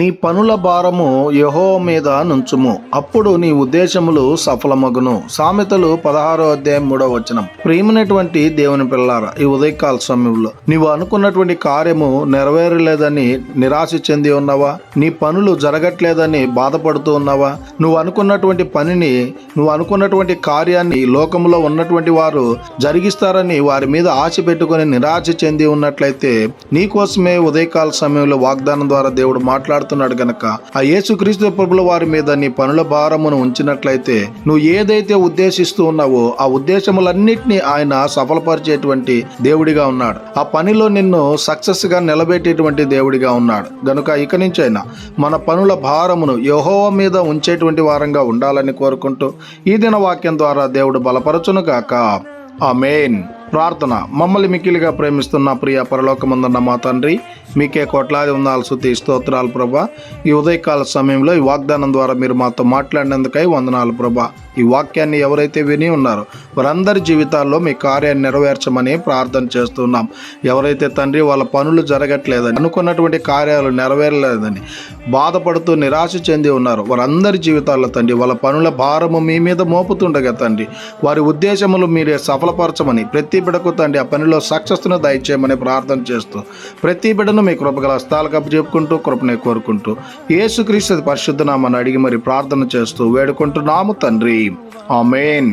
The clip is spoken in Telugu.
నీ పనుల భారము యెహోవా మీద నుంచుము, అప్పుడు నీ ఉద్దేశములు సఫలమగును. సామెతలు 16 అధ్యాయం 3 వచనం. ప్రియమైనటువంటి దేవుని పిల్లారా, ఈ ఉదయకాల సమయంలో నీవు అనుకున్నటువంటి కార్యము నెరవేరలేదని నిరాశ చెంది ఉన్నావా? నీ పనులు జరగట్లేదని బాధపడుతూ ఉన్నావా? నువ్వు అనుకున్నటువంటి పనిని, నువ్వు అనుకున్నటువంటి కార్యాన్ని లోకంలో ఉన్నటువంటి వారు జరిగిస్తారని వారి మీద ఆశ పెట్టుకొని నిరాశ చెంది ఉన్నట్లయితే నీకోసమే ఉదయకాల సమయంలో వాగ్దానం ద్వారా దేవుడు మాట్లాడుతున్నాడు గనక ఆ యేసుక్రీస్తు ప్రభుల వారి మీద నీ పనుల భారమును ఉంచినట్లయితే నువ్వు ఏదైతే ఉద్దేశిస్తూ ఉన్నావో ఆ ఉద్దేశములన్నిటినీ ఆయన సఫలపరిచేటువంటి దేవుడిగా ఉన్నాడు. ఆ పనిలో నిన్ను సక్సెస్ గా నిలబెట్టేటువంటి దేవుడిగా ఉన్నాడు గనుక ఇక నుంచైనా మన పనుల భారమును యెహోవా మీద ఉంచేటువంటి వారంగా ఉండాలని కోరుకుంటూ ఈ దిన వాక్యం ద్వారా దేవుడు బలపరచును గాక. ఆమేన్. ప్రార్థన. మమ్మల్ని మిక్కిలిగా ప్రేమిస్తున్న ప్రియ పరలోకమందున్న మా తండ్రి, మీకే కోట్లాది వందనాలు, స్తుతి స్తోత్రాలు ప్రభా. ఈ ఉదయకాల సమయంలో ఈ వాగ్దానం ద్వారా మీరు మాతో మాట్లాడినందుకై వందనాలు ప్రభా. ఈ వాక్యాన్ని ఎవరైతే విని ఉన్నారో వారందరి జీవితాల్లో మీ కార్యాన్ని నెరవేర్చమని ప్రార్థన చేస్తున్నాం. ఎవరైతే తండ్రి వాళ్ళ పనులు జరగట్లేదని, అనుకున్నటువంటి కార్యాలు నెరవేరలేదని బాధపడుతూ నిరాశ చెంది ఉన్నారు, వారందరి జీవితాల్లో తండ్రి వాళ్ళ పనుల భారము మీ మీద మోపుతుండగా తండ్రి వారి ఉద్దేశములు మీరే సఫలపరచమని, ప్రతి బిడకు తండ్రి ఆ పనిలో సక్సెస్ను దయచేయమని ప్రార్థన చేస్తూ ప్రతి బిడను మీ కృపగల హస్తాలకు అప్పచెప్పుకుంటూ కృపనే కోరుకుంటూ యేసుక్రీస్తు పరిశుద్ధ నామమున అడిగి మరి ప్రార్థన చేస్తూ వేడుకుంటున్నాము తండ్రి. ఆమేన్.